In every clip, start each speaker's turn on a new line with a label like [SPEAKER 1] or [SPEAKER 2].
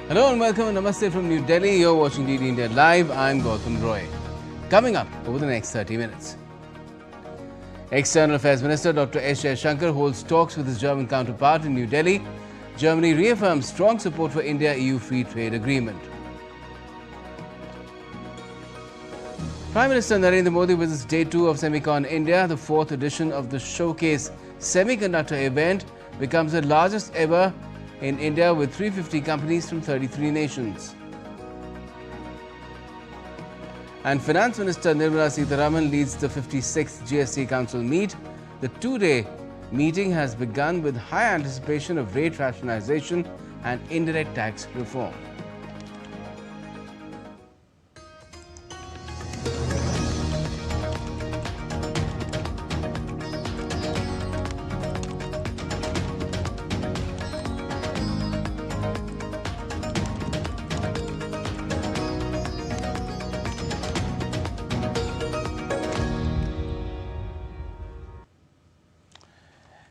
[SPEAKER 1] Hello and welcome and namaste from New Delhi. You're watching DD India Live. I'm Gautam Roy. Coming up over the next 30 minutes. External Affairs Minister Dr. S. Jaishankar holds talks with his German counterpart in New Delhi. Germany reaffirms strong support for India-EU free trade agreement. Prime Minister Narendra Modi visits Day 2 of Semicon India. The fourth edition of the Showcase Semiconductor event becomes the largest ever in India with 350 companies from 33 nations. And Finance Minister Nirmala Sitharaman leads the 56th GST Council meet. The two-day meeting has begun with high anticipation of rate rationalization and indirect tax reform.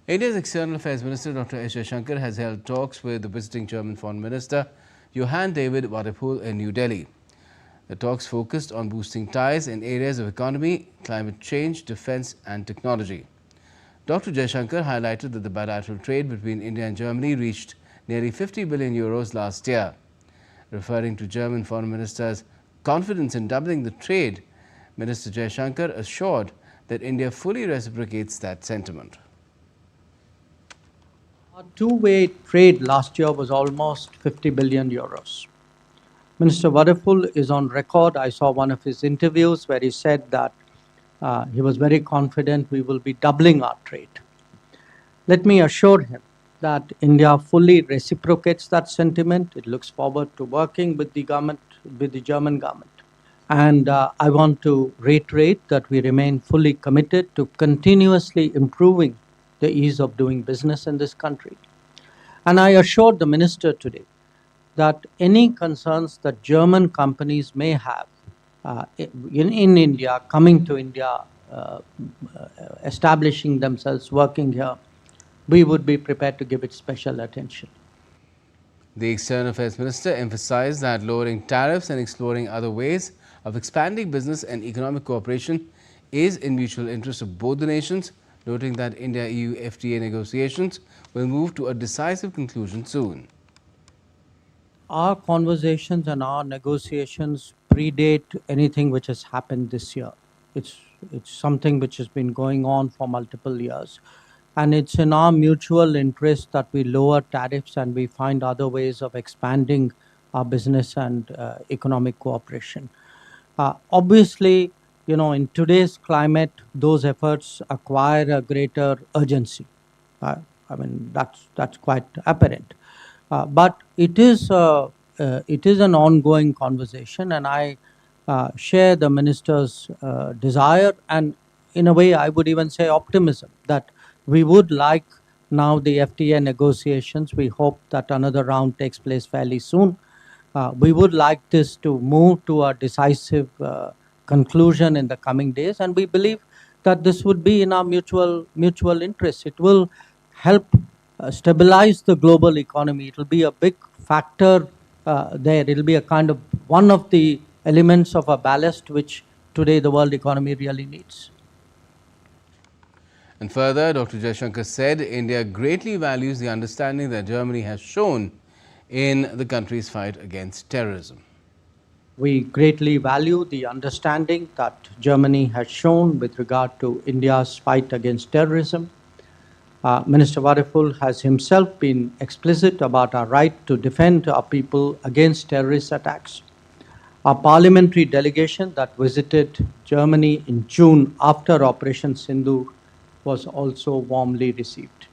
[SPEAKER 1] India's External Affairs Minister Dr. S. Jaishankar has held talks with the visiting German Foreign Minister Johann David Wadephul in New Delhi. The talks focused on boosting ties in areas of economy, climate change, defence and technology. Dr. Jaishankar highlighted that the bilateral trade between India and Germany reached nearly 50 billion euros last year. Referring to German Foreign Minister's confidence in doubling the trade, Minister Jaishankar assured that India fully reciprocates that sentiment.
[SPEAKER 2] Our two-way trade last year was almost 50 billion euros. Minister Wadephul is on record. I saw one of his interviews where he said that he was very confident we will be doubling our trade. Let me assure him that India fully reciprocates that sentiment. It looks forward to working with the government, with the German government. And I want to reiterate that we remain fully committed to continuously improving the ease of doing business in this country. And I assured the minister today that any concerns that German companies may have in India, coming to India, establishing themselves, working here, we would be prepared to give it special attention.
[SPEAKER 1] The External Affairs Minister emphasized that lowering tariffs and exploring other ways of expanding business and economic cooperation is in mutual interest of both the nations, noting that India-EU FTA negotiations will move to a decisive conclusion soon.
[SPEAKER 2] Our conversations and our negotiations predate anything which has happened this year. It's something which has been going on for multiple years. And it's in our mutual interest that we lower tariffs and we find other ways of expanding our business and economic cooperation. Obviously, in today's climate, those efforts acquire a greater urgency. That's quite apparent. But it is an ongoing conversation, and I share the minister's desire, and in a way, I would even say optimism that we would like now the FTA negotiations. We hope that another round takes place fairly soon. We would like this to move to a decisive conclusion in the coming days, and we believe that this would be in our mutual interest. It will help stabilize the global economy. It will be a big factor there. It will be a kind of one of the elements of a ballast which today the world economy really needs.
[SPEAKER 1] And further, Dr. Jaishankar said India greatly values the understanding that Germany has shown in the country's fight against terrorism.
[SPEAKER 2] We greatly value the understanding that Germany has shown with regard to India's fight against terrorism. Minister Wadephul has himself been explicit about our right to defend our people against terrorist attacks. Our parliamentary delegation that visited Germany in June after Operation Sindhu was also warmly received.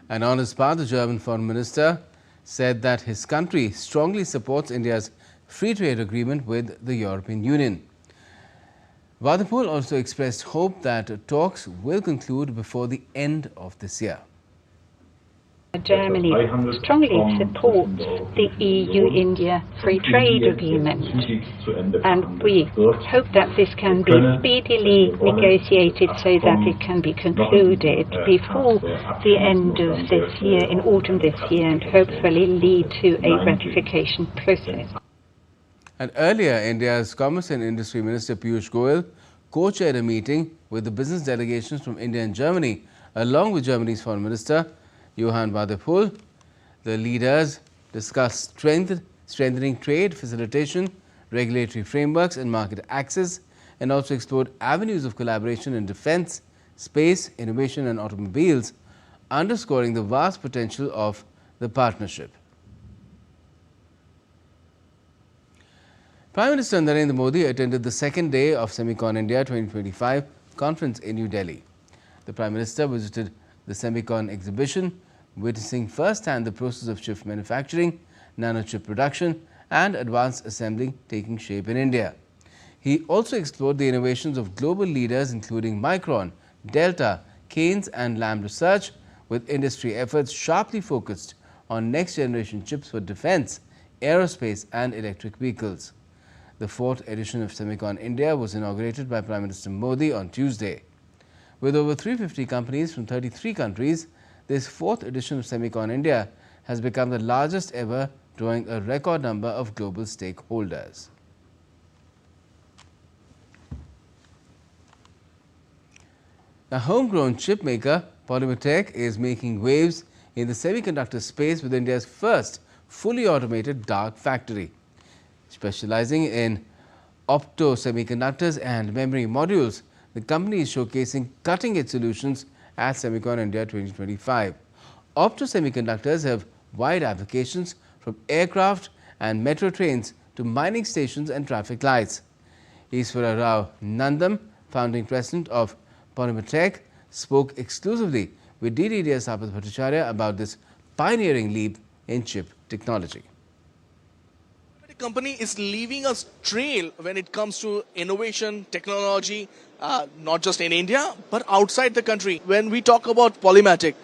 [SPEAKER 1] And on his part, the German Foreign Minister said that his country strongly supports India's free trade agreement with the European Union. Wadephul also expressed hope that talks will conclude before the end of this year.
[SPEAKER 3] Germany strongly supports the EU-India Free Trade Agreement, and we hope that this can be speedily negotiated so that it can be concluded before the end of this year, in autumn this year, and hopefully lead to a ratification process.
[SPEAKER 1] And earlier, India's Commerce and Industry Minister Piyush Goyal co-chaired a meeting with the business delegations from India and Germany, along with Germany's Foreign Minister Johann Wadephul. The leaders discussed strengthening trade, facilitation, regulatory frameworks and market access, and also explored avenues of collaboration in defense, space, innovation and automobiles, underscoring the vast potential of the partnership. Prime Minister Narendra Modi attended the second day of Semicon India 2025 conference in New Delhi. The Prime Minister visited the Semicon exhibition, witnessing firsthand the process of chip manufacturing, nanochip production and advanced assembly taking shape in India. He also explored the innovations of global leaders including Micron, Delta, Keynes and Lam Research, with industry efforts sharply focused on next-generation chips for defense, aerospace and electric vehicles. The fourth edition of Semicon India was inaugurated by Prime Minister Modi on Tuesday. With over 350 companies from 33 countries, this fourth edition of Semicon India has become the largest ever, drawing a record number of global stakeholders. A homegrown chip maker, Polymatech, is making waves in the semiconductor space with India's first fully automated dark factory. Specializing in opto semiconductors and memory modules, the company is showcasing cutting-edge solutions at Semicon India 2025. Opto semiconductors have wide applications from aircraft and metro trains to mining stations and traffic lights. Iswara Rao Nandam, founding president of Polymatech, spoke exclusively with DDD's Apat Bhattacharya about this pioneering leap in chip technology.
[SPEAKER 4] The company is leaving a trail when it comes to innovation, technology, not just in India, but outside the country. When we talk about Polymatech,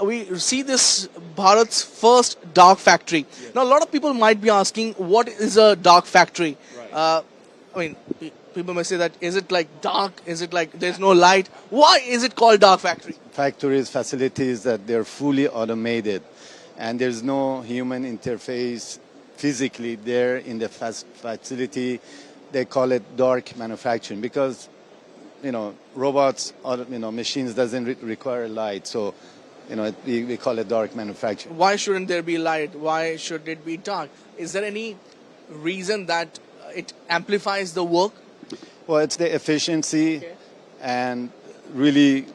[SPEAKER 4] we see this Bharat's first dark factory. Yes. Now, a lot of people might be asking, what is a dark factory? Right. I mean, people may say that, is it like dark? Is it like there's no light? Why is it called dark factory?
[SPEAKER 5] Factories, facilities that they're fully automated and there's no human interface physically there in the facility. They call it dark manufacturing because, robots or, machines doesn't require light. So, we call it dark manufacturing.
[SPEAKER 4] Why shouldn't there be light? Why should it be dark? Is there any reason that it amplifies the work?
[SPEAKER 5] Well, it's the efficiency and really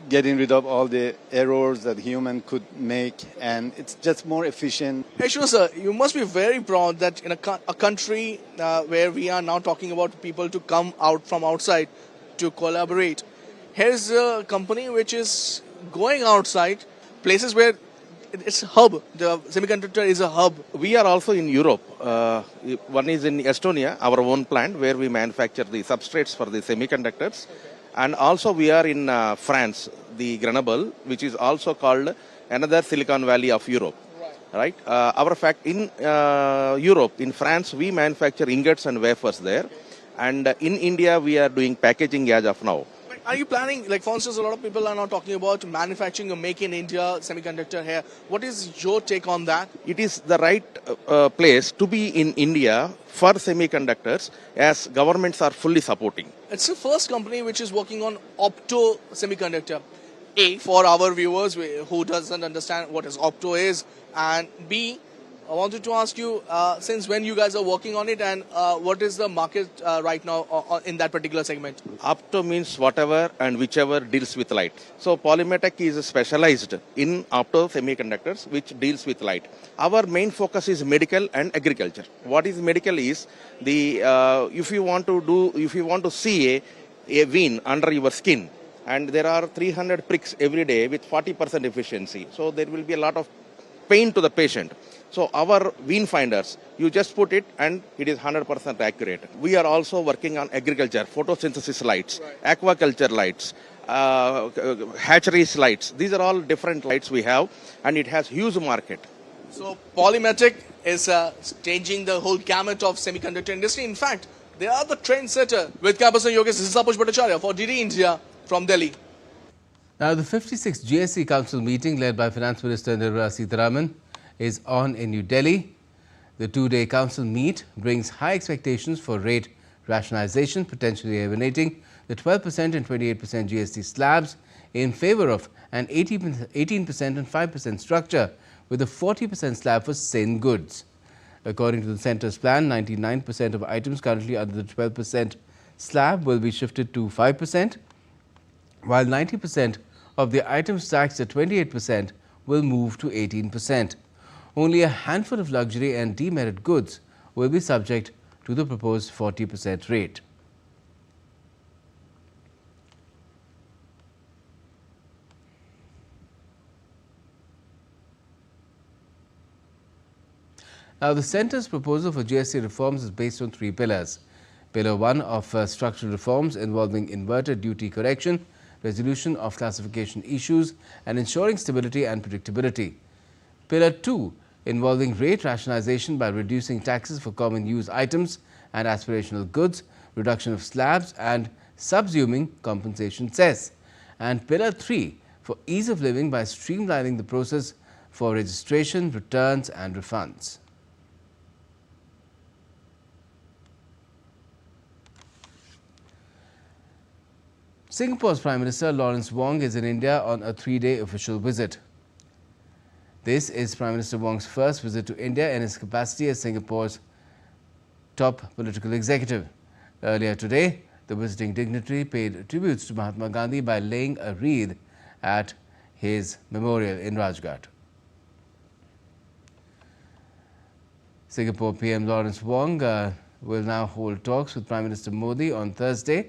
[SPEAKER 5] getting rid of all the errors that human could make, and it's just more efficient.
[SPEAKER 4] Hey, sure, sir. You must be very proud that in a country where we are now talking about people to come out from outside to collaborate, here's a company which is going outside, places where it's a hub. The semiconductor is a hub.
[SPEAKER 6] We are also in Europe. One is in Estonia, our own plant, where we manufacture the substrates for the semiconductors. And also we are in France, the Grenoble, which is also called another Silicon Valley of Europe. Right? In Europe, in France, we manufacture ingots and wafers there. And in India, we are doing packaging as of now.
[SPEAKER 4] Are you planning, like for instance, a lot of people are now talking about manufacturing a make in India semiconductor here. What is your take on that?
[SPEAKER 6] It is the right place to be in India for semiconductors as governments are fully supporting.
[SPEAKER 4] It's the first company which is working on opto semiconductor. A, for our viewers who doesn't understand what is opto is, and B, I wanted to ask you, since when you guys are working on it and what is the market right now in that particular segment?
[SPEAKER 6] Opto means whatever and whichever deals with light. So Polymatech is specialized in opto semiconductors which deals with light. Our main focus is medical and agriculture. What is medical is if you want to see a vein under your skin, and there are 300 pricks every day with 40% efficiency. So there will be a lot of pain to the patient. So our vein finders, you just put it and it is 100% accurate. We are also working on agriculture, photosynthesis lights, aquaculture lights, hatcheries lights. These are all different lights we have, and it has huge market.
[SPEAKER 4] So Polymatic is changing the whole gamut of semiconductor industry. In fact, they are the trendsetter. With campus and Yogesh, this is Apush Bhattacharya for DD India from Delhi.
[SPEAKER 1] Now, the 56th GST Council meeting led by Finance Minister Nirmala Sitharaman is on in New Delhi. The two-day council meet brings high expectations for rate rationalization, potentially eliminating the 12% and 28% GST slabs in favor of an 18% and 5% structure with a 40% slab for sin goods. According to the centre's plan, 99% of items currently under the 12% slab will be shifted to 5%, while 90% of the items taxed at 28% will move to 18%. Only a handful of luxury and demerit goods will be subject to the proposed 40% rate. Now, the centre's proposal for GST reforms is based on three pillars. Pillar 1 of structural reforms involving inverted duty correction, resolution of classification issues and ensuring stability and predictability. Pillar 2 involving rate rationalization by reducing taxes for common use items and aspirational goods, reduction of slabs and subsuming compensation cess. And Pillar 3 for ease of living by streamlining the process for registration, returns and refunds. Singapore's Prime Minister Lawrence Wong is in India on a three-day official visit. This is Prime Minister Wong's first visit to India in his capacity as Singapore's top political executive. Earlier today, the visiting dignitary paid tributes to Mahatma Gandhi by laying a wreath at his memorial in Rajghat. Singapore PM Lawrence Wong will now hold talks with Prime Minister Modi on Thursday.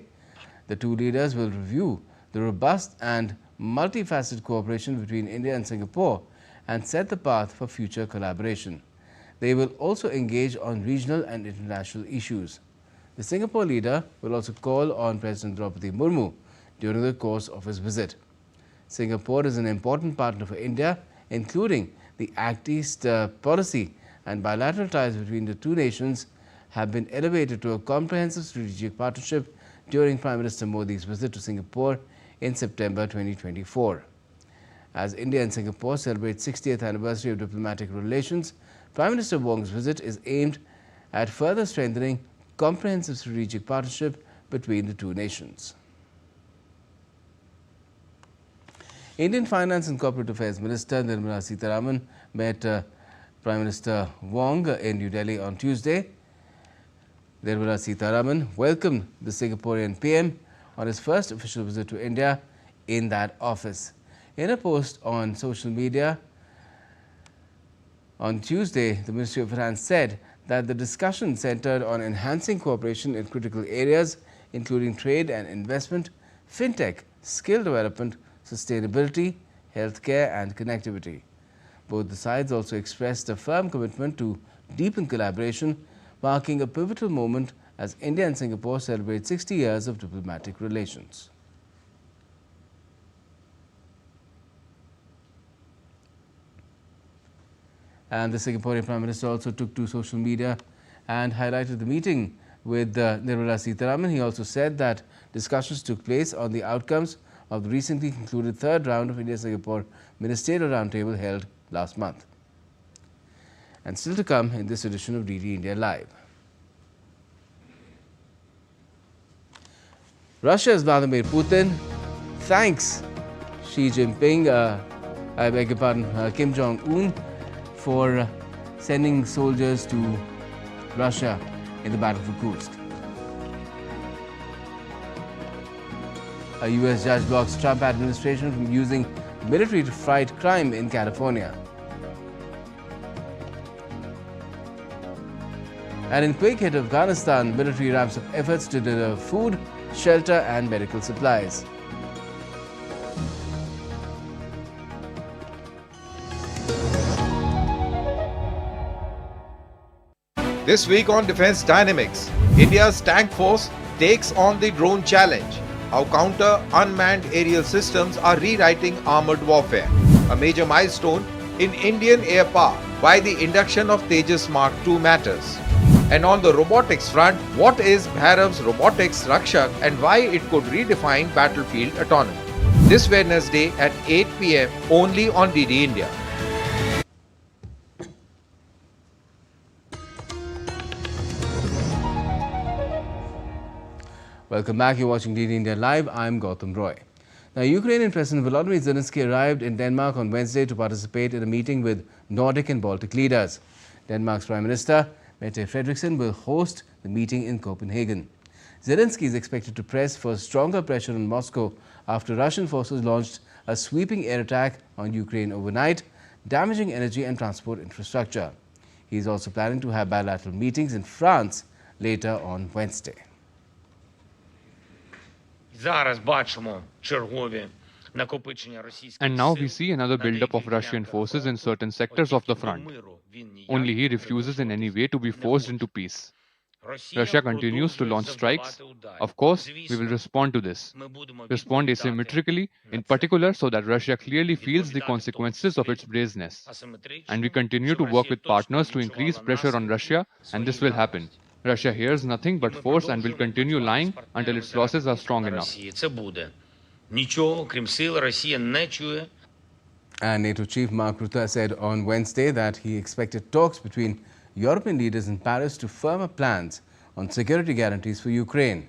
[SPEAKER 1] The two leaders will review the robust and multifaceted cooperation between India and Singapore and set the path for future collaboration. They will also engage on regional and international issues. The Singapore leader will also call on President Draupadi Murmu during the course of his visit. Singapore is an important partner for India, including the Act East policy, and bilateral ties between the two nations have been elevated to a comprehensive strategic partnership during Prime Minister Modi's visit to Singapore in September 2024. As India and Singapore celebrate 60th anniversary of diplomatic relations, Prime Minister Wong's visit is aimed at further strengthening comprehensive strategic partnership between the two nations. Indian Finance and Corporate Affairs Minister Nirmala Sitharaman met Prime Minister Wong in New Delhi on Tuesday. Nirmala Sitharaman welcomed the Singaporean PM on his first official visit to India in that office. In a post on social media on Tuesday, the Ministry of Finance said that the discussion centered on enhancing cooperation in critical areas including trade and investment, fintech, skill development, sustainability, healthcare and connectivity. Both the sides also expressed a firm commitment to deepen collaboration, marking a pivotal moment as India and Singapore celebrate 60 years of diplomatic relations. And the Singaporean Prime Minister also took to social media and highlighted the meeting with Nirmala Sitharaman. He also said that discussions took place on the outcomes of the recently concluded third round of India-Singapore Ministerial Roundtable held last month. And still to come in this edition of DD India Live. Russia's Vladimir Putin thanks Xi Jinping, Kim Jong-un for sending soldiers to Russia in the battle for Kursk. A US judge blocks Trump administration from using military to fight crime in California. And in quick hit Afghanistan, military ramps up efforts to deliver food, shelter and medical supplies.
[SPEAKER 7] This week on Defence Dynamics, India's tank force takes on the drone challenge. how counter-unmanned aerial systems are rewriting armored warfare. A major milestone in Indian air power, why the induction of Tejas Mark II matters. And on the robotics front, what is Bhairav's robotics Rakshak and why it could redefine battlefield autonomy. This Wednesday at 8 p.m. only on DD India.
[SPEAKER 1] Welcome back. You're watching DD India Live. I'm Gautam Roy. Now, Ukrainian President Volodymyr Zelensky arrived in Denmark on Wednesday to participate in a meeting with Nordic and Baltic leaders. Denmark's Prime Minister Mette Frederiksen will host the meeting in Copenhagen. Zelensky is expected to press for stronger pressure on Moscow after Russian forces launched a sweeping air attack on Ukraine overnight, damaging energy and transport infrastructure. He is also planning to have bilateral meetings in France later on Wednesday.
[SPEAKER 8] And now we see another buildup of Russian forces in certain sectors of the front. Only he refuses in any way to be forced into peace. Russia continues to launch strikes. Of course, we will respond to this. Respond asymmetrically, in particular so that Russia clearly feels the consequences of its brazenness. And we continue to work with partners to increase pressure on Russia, and this will happen. Russia hears nothing but force and will continue lying until its losses are strong enough.
[SPEAKER 1] And NATO chief Mark Rutte said on Wednesday that he expected talks between European leaders in Paris to firm up plans on security guarantees for Ukraine.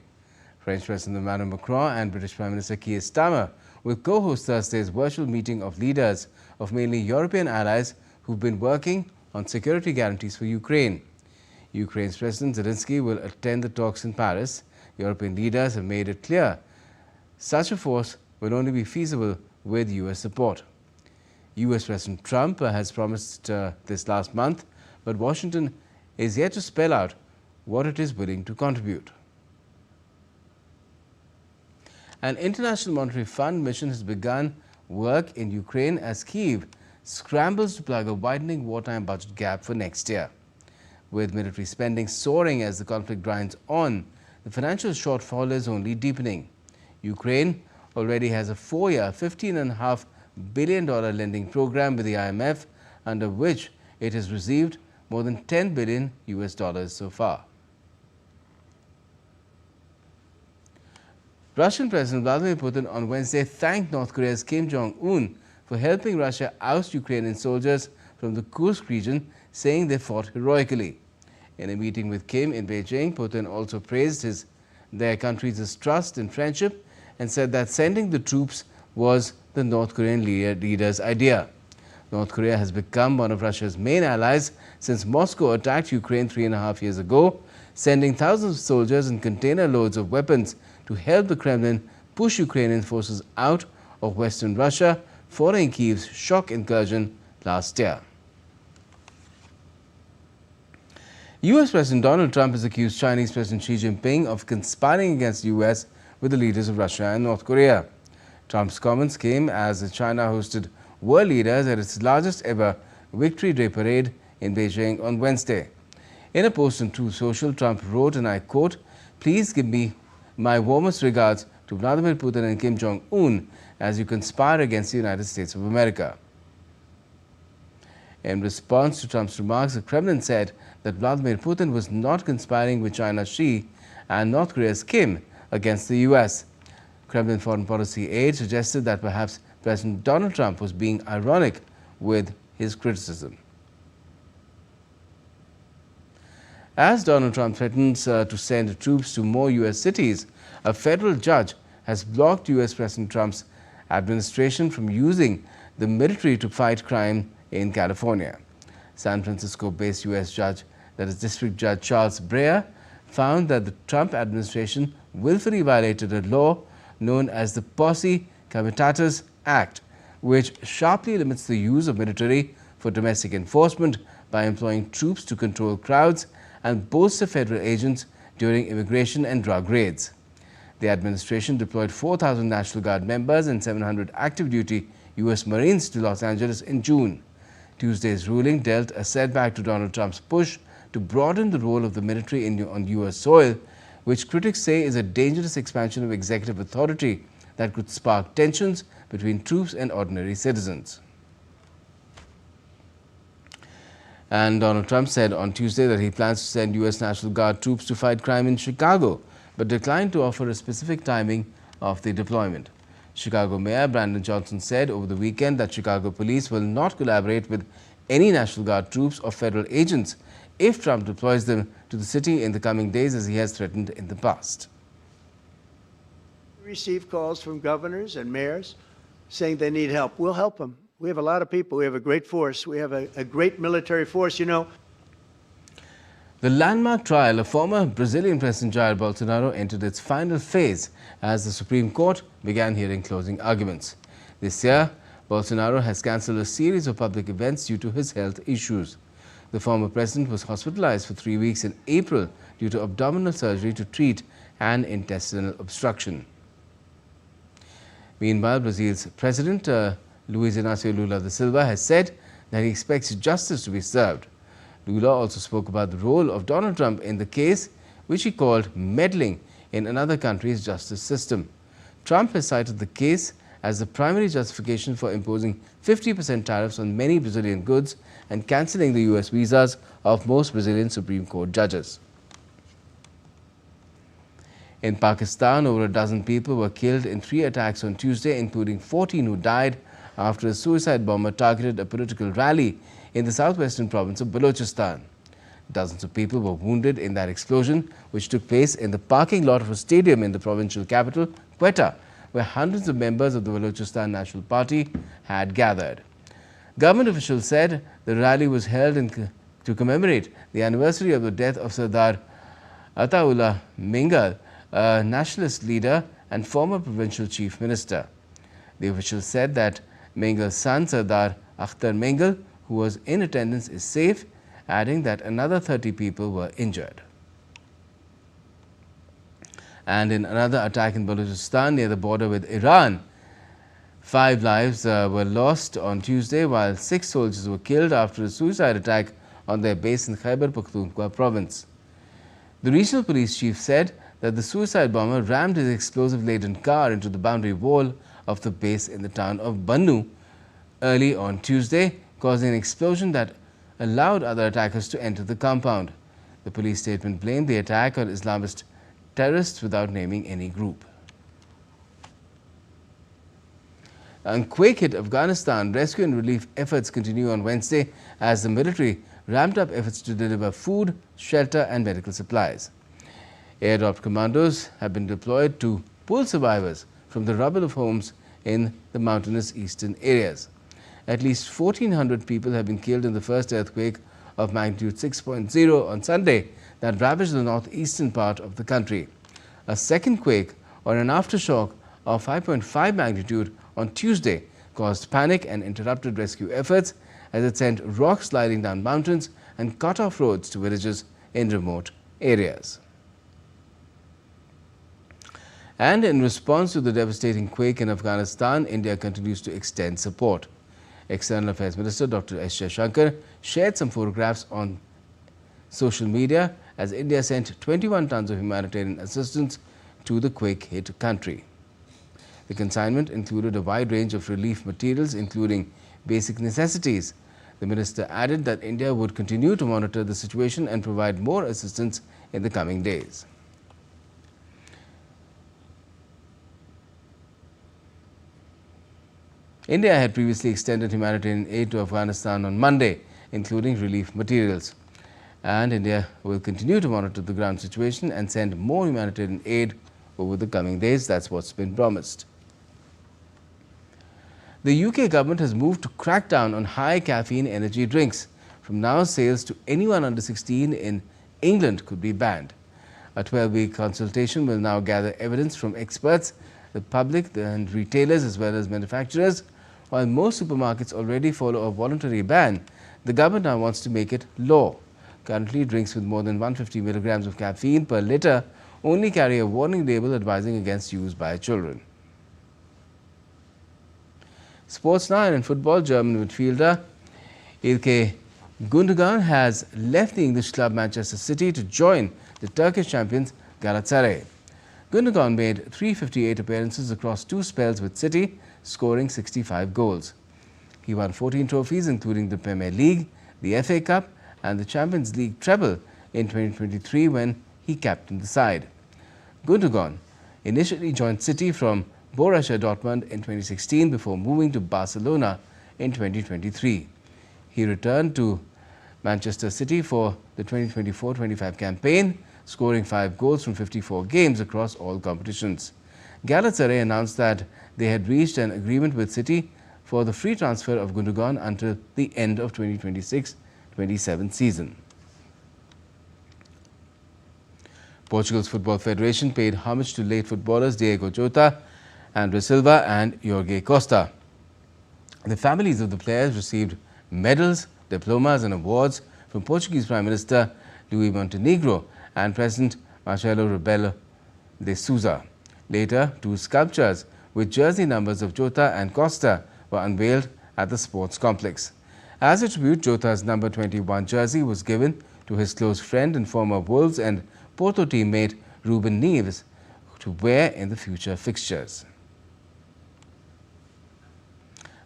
[SPEAKER 1] French President Emmanuel Macron and British Prime Minister Keir Starmer will co-host Thursday's virtual meeting of leaders of mainly European allies who've been working on security guarantees for Ukraine. Ukraine's President Zelensky will attend the talks in Paris. European leaders have made it clear such a force will only be feasible with U.S. support. U.S. President Trump has promised this last month, but Washington is yet to spell out what it is willing to contribute. An International Monetary Fund mission has begun work in Ukraine as Kyiv scrambles to plug a widening wartime budget gap for next year. With military spending soaring as the conflict grinds on, the financial shortfall is only deepening. Ukraine already has a 4-year, $15.5 billion lending program with the IMF, under which it has received more than $10 billion so far. Russian President Vladimir Putin on Wednesday thanked North Korea's Kim Jong-un for helping Russia oust Ukrainian soldiers from the Kursk region, saying they fought heroically. In a meeting with Kim in Beijing, Putin also praised their country's trust and friendship and said that sending the troops was the North Korean leader's idea. North Korea has become one of Russia's main allies since Moscow attacked Ukraine 3.5 years ago, sending thousands of soldiers and container loads of weapons to help the Kremlin push Ukrainian forces out of western Russia following Kyiv's shock incursion last year. U.S. President Donald Trump has accused Chinese President Xi Jinping of conspiring against the U.S. with the leaders of Russia and North Korea. Trump's comments came as China hosted world leaders at its largest ever Victory Day parade in Beijing on Wednesday. In a post on Truth Social, Trump wrote, and I quote, "Please give me my warmest regards to Vladimir Putin and Kim Jong-un as you conspire against the United States of America." In response to Trump's remarks, the Kremlin said that Vladimir Putin was not conspiring with China's Xi and North Korea's Kim against the U.S. Kremlin foreign policy aide suggested that perhaps President Donald Trump was being ironic with his criticism. As Donald Trump threatens to send troops to more U.S. cities, a federal judge has blocked U.S. President Trump's administration from using the military to fight crime in California. San Francisco-based U.S. judge, that is District Judge Charles Breyer, found that the Trump administration willfully violated a law known as the Posse Comitatus Act, which sharply limits the use of military for domestic enforcement by employing troops to control crowds and bolster federal agents during immigration and drug raids. The administration deployed 4,000 National Guard members and 700 active-duty U.S. Marines to Los Angeles in June. Tuesday's ruling dealt a setback to Donald Trump's push to broaden the role of the military on U.S. soil, which critics say is a dangerous expansion of executive authority that could spark tensions between troops and ordinary citizens. And Donald Trump said on Tuesday that he plans to send U.S. National Guard troops to fight crime in Chicago, but declined to offer a specific timing of the deployment. Chicago Mayor Brandon Johnson said over the weekend that Chicago police will not collaborate with any National Guard troops or federal agents if Trump deploys them to the city in the coming days, as he has threatened in the past.
[SPEAKER 9] We receive calls from governors and mayors saying they need help. We'll help them. We have a lot of people. We have a great force. We have a great military force, you know.
[SPEAKER 1] The landmark trial of former Brazilian President Jair Bolsonaro entered its final phase as the Supreme Court began hearing closing arguments. This year, Bolsonaro has cancelled a series of public events due to his health issues. The former president was hospitalized for 3 weeks in April due to abdominal surgery to treat an intestinal obstruction. Meanwhile, Brazil's President Luiz Inácio Lula da Silva has said that he expects justice to be served. Lula also spoke about the role of Donald Trump in the case, which he called meddling in another country's justice system. Trump has cited the case as the primary justification for imposing 50% tariffs on many Brazilian goods and cancelling the U.S. visas of most Brazilian Supreme Court judges. In Pakistan, over a dozen people were killed in 3 attacks on Tuesday, including 14 who died after a suicide bomber targeted a political rally in the southwestern province of Balochistan. Dozens of people were wounded in that explosion, which took place in the parking lot of a stadium in the provincial capital, Quetta, where hundreds of members of the Balochistan National Party had gathered. Government officials said the rally was held to commemorate the anniversary of the death of Sardar Ataullah Mengal, a nationalist leader and former provincial chief minister. The officials said that Mengal's son, Sardar Akhtar Mengal, who was in attendance, is safe, adding that another 30 people were injured. And in another attack in Balochistan near the border with Iran, 5 lives were lost on Tuesday, while 6 soldiers were killed after a suicide attack on their base in Khyber Pakhtunkhwa province. The regional police chief said that the suicide bomber rammed his explosive-laden car into the boundary wall of the base in the town of Bannu early on Tuesday, causing an explosion that allowed other attackers to enter the compound. The police statement blamed the attack on Islamist terrorists without naming any group. And quake hit Afghanistan, rescue and relief efforts continue on Wednesday as the military ramped up efforts to deliver food, shelter and medical supplies. Airdropped commandos have been deployed to pull survivors from the rubble of homes in the mountainous eastern areas. At least 1,400 people have been killed in the first earthquake of magnitude 6.0 on Sunday that ravaged the northeastern part of the country. A second quake, or an aftershock of 5.5 magnitude on Tuesday, caused panic and interrupted rescue efforts as it sent rocks sliding down mountains and cut off roads to villages in remote areas. And in response to the devastating quake in Afghanistan, India continues to extend support. External Affairs Minister Dr. S. Jaishankar shared some photographs on social media as India sent 21 tons of humanitarian assistance to the quake-hit country. The consignment included a wide range of relief materials, including basic necessities. The minister added that India would continue to monitor the situation and provide more assistance in the coming days. India had previously extended humanitarian aid to Afghanistan on Monday, including relief materials. And India will continue to monitor the ground situation and send more humanitarian aid over the coming days. That's what's been promised. The UK government has moved to crack down on high caffeine energy drinks. From now, sales to anyone under 16 in England could be banned. A 12-week consultation will now gather evidence from experts, the public and retailers as well as manufacturers. While most supermarkets already follow a voluntary ban, the government now wants to make it law. Currently, drinks with more than 150 milligrams of caffeine per litre only carry a warning label advising against use by children. Sports now, and in football, German midfielder Ilkay Gundogan has left the English club Manchester City to join the Turkish champions Galatasaray. Gundogan made 358 appearances across 2 spells with City, scoring 65 goals. He won 14 trophies including the Premier League, the FA Cup and the Champions League treble in 2023 when he captained the side. Gundogan initially joined City from Borussia Dortmund in 2016 before moving to Barcelona in 2023. He returned to Manchester City for the 2024-25 campaign, scoring 5 goals from 54 games across all competitions. Galatasaray announced that they had reached an agreement with City for the free transfer of Gundogan until the end of 2026-27 season. Portugal's Football Federation paid homage to late footballers Diego Jota, André Silva and Jorge Costa. The families of the players received medals, diplomas and awards from Portuguese Prime Minister Luís Montenegro and President Marcelo Rebelo de Sousa. Later, 2 sculptures with jersey numbers of Jota and Costa were unveiled at the sports complex. As a tribute, Jota's number 21 jersey was given to his close friend and former Wolves and Porto teammate Ruben Neves to wear in the future fixtures.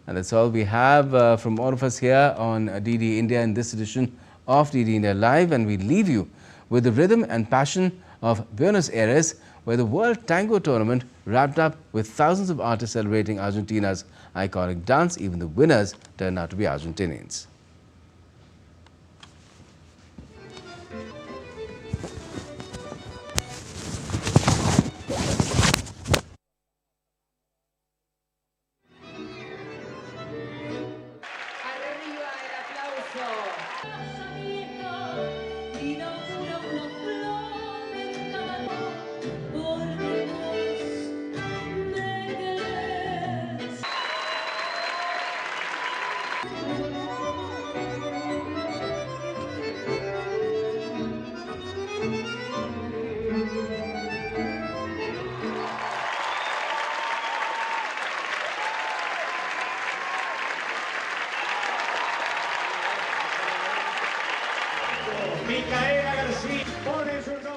[SPEAKER 1] And that's all we have from all of us here on DD India in this edition of DD India Live, and we leave you with the rhythm and passion of Buenos Aires, where the World Tango Tournament wrapped up with thousands of artists celebrating Argentina's iconic dance. Even the winners turned out to be Argentinians.
[SPEAKER 10] Micaela García pone su nombre.